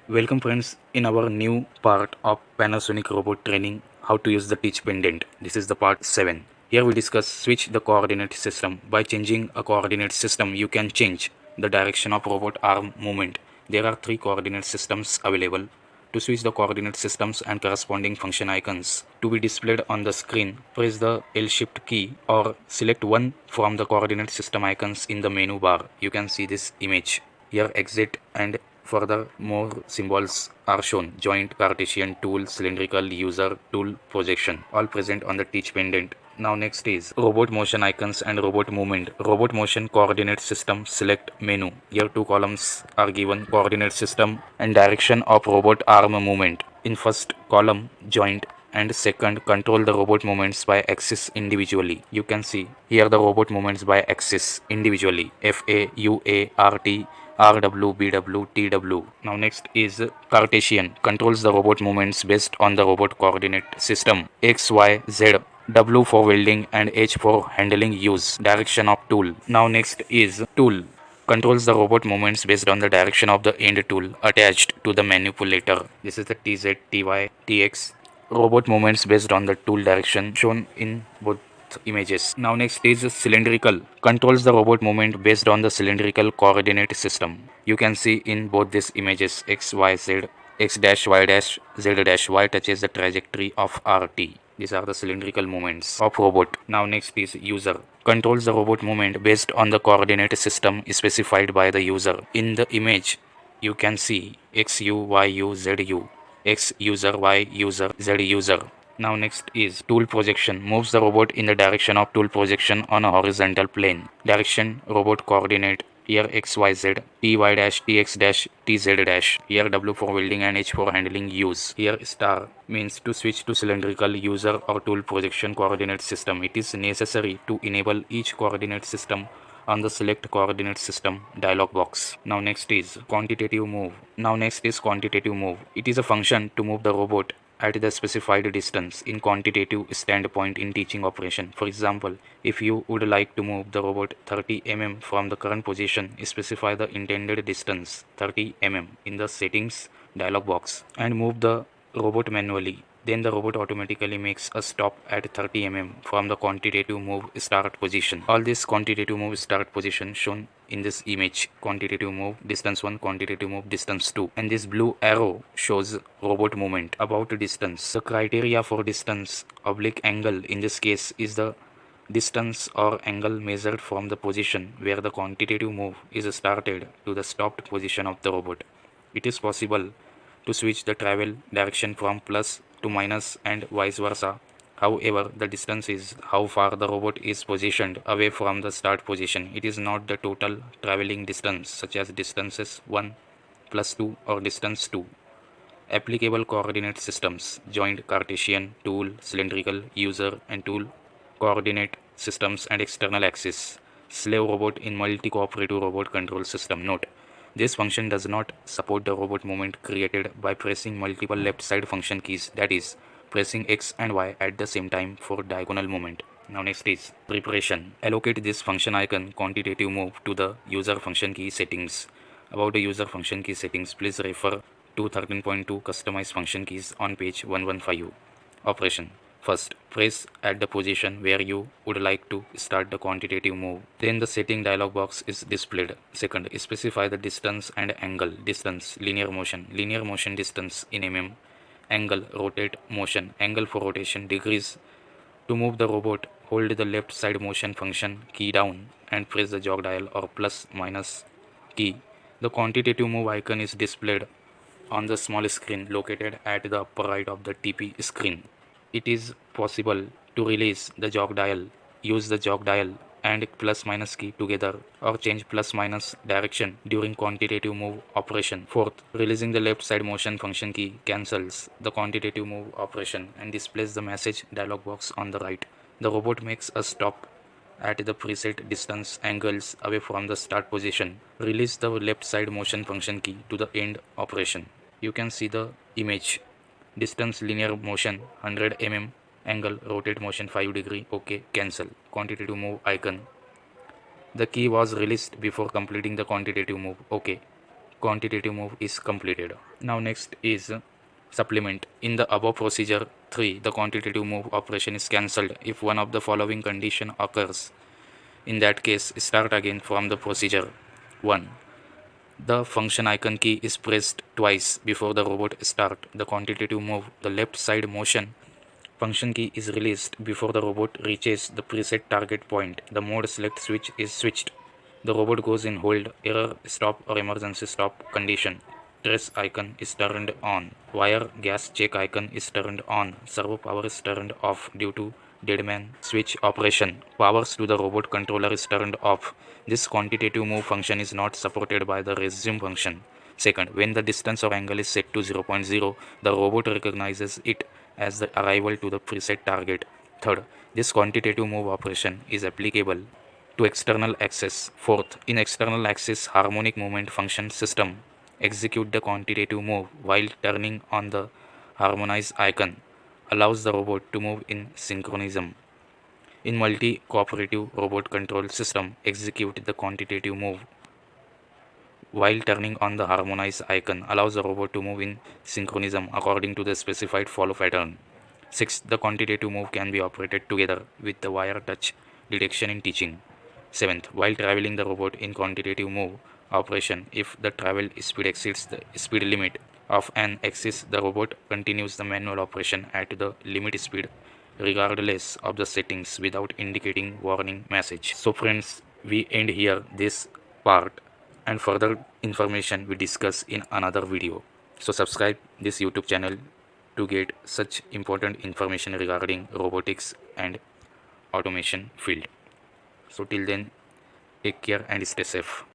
Welcome friends in our new part of Panasonic Robot training, how to use the Teach-Pendant. This is the part 7. Here we discuss switch the coordinate system. By changing a coordinate system, you can change the direction of robot arm movement. There are 3 coordinate systems available. To switch the coordinate systems and corresponding function icons to be displayed on the screen, press the L-shift key or select one from the coordinate system icons in the menu bar. You can see this image. Here exit and further more symbols are shown: joint, Cartesian, tool, cylindrical, user, tool, projection, all present on the Teach-Pendant. Now next is robot motion icons and robot movement. Robot motion coordinate system, select menu. Here 2 columns are given: coordinate system and direction of robot arm movement. In first column, joint, and second, control the robot movements by axis individually. You can see here the robot movements by axis individually: FA, UA, RT, RW, BW, TW. Now next is Cartesian, controls the robot movements based on the robot coordinate system: X, Y, Z. W for welding and H for handling use. Direction of tool. Now next is tool, controls the robot movements based on the direction of the end tool attached to the manipulator. This is the TZ, TY, TX robot movements based on the tool direction shown in both images. Now next is cylindrical, controls the robot movement based on the cylindrical coordinate system. You can see in both these images X, Y, Z. X dash Y dash Z dash Y touches the trajectory of RT. These are the cylindrical movements of robot. Now next is user, controls the robot movement based on the coordinate system specified by the user. In the image you can see XU, YU, ZU, X user, Y user, Z user. Now next is tool projection, moves the robot in the direction of tool projection on a horizontal plane. Direction robot coordinate, here XYZ, TY dash, TX dash, TZ dash. Here W for welding and H for handling use. Here star means to switch to cylindrical user or tool projection coordinate system. It is necessary to enable each coordinate system on the select coordinate system dialog box. Now next is quantitative move. It is a function to move the robot at the specified distance in quantitative standpoint in teaching operation. For example, if you would like to move the robot 30 mm from the current position, specify the intended distance 30 mm in the settings dialog box and move the robot manually. Then the robot automatically makes a stop at 30 mm from the quantitative move start position. All this quantitative move start position shown in this image: quantitative move distance 1, quantitative move distance 2, and this blue arrow shows robot movement. About distance, the criteria for distance oblique angle in this case is the distance or angle measured from the position where the quantitative move is started to the stopped position of the robot. It is possible to switch the travel direction from plus to minus and vice versa. However, the distance is how far the robot is positioned away from the start position. It is not the total traveling distance, such as distances 1 plus 2 or distance 2. Applicable coordinate systems: joint, Cartesian, tool, cylindrical, user and tool coordinate systems, and external axis. Slave robot in multi-cooperative robot control system. Note: this function does not support the robot movement created by pressing multiple left side function keys, that is, pressing X and Y at the same time for diagonal movement. Now next is preparation. Allocate this function icon quantitative move to the user function key settings. About the user function key settings, please refer to 13.2 customize function keys on page 115. Operation. First, press at the position where you would like to start the quantitative move. Then the setting dialog box is displayed. Second, specify the distance and angle. Distance, linear motion distance in mm. Angle, rotate motion, angle for rotation, degrees. To move the robot, hold the left side motion function key down and press the jog dial or plus minus key. The quantitative move icon is displayed on the small screen located at the upper right of the TP screen. It is possible to release the jog dial, use the jog dial and plus minus key together, or change plus minus direction during quantitative move operation. Fourth, releasing the left side motion function key cancels the quantitative move operation and displays the message dialog box on the right. The robot makes a stop at the preset distance angles away from the start position. Release the left side motion function key to the end operation. You can see the image. Distance, linear motion 100 mm, angle, rotate motion 5 degree, OK, cancel. Quantitative move icon. The key was released before completing the quantitative move. OK, quantitative move is completed. Now next is supplement. In the above procedure 3, the quantitative move operation is cancelled if one of the following condition occurs. In that case, start again from the procedure 1. The function icon key is pressed twice before the robot start the quantitative move. The left side motion function key is released before the robot reaches the preset target point. The mode select switch is switched. The robot goes in hold, error, stop or emergency stop condition. Trace icon is turned on. Wire gas check icon is turned on. Servo power is turned off due to deadman switch operation. Powers to the robot controller is turned off. This quantitative move function is not supported by the resume function. Second, when the distance or angle is set to 0.0, the robot recognizes it as the arrival to the preset target. Third, this quantitative move operation is applicable to external axis. Fourth, in external axis harmonic movement function system, execute the quantitative move while turning on the harmonize icon, allows the robot to move in synchronism. In multi-cooperative robot control system, execute the quantitative move while turning on the harmonize icon, allows the robot to move in synchronism according to the specified follow pattern. 6. The quantitative move can be operated together with the wire touch detection in teaching. 7th, while traveling the robot in quantitative move operation, if the travel speed exceeds the speed limit of an axis, the robot continues the manual operation at the limit speed regardless of the settings without indicating warning message. So friends, we end here this part, and further information we discuss in another video. So subscribe this YouTube channel to get such important information regarding robotics and automation field. So till then, take care and stay safe.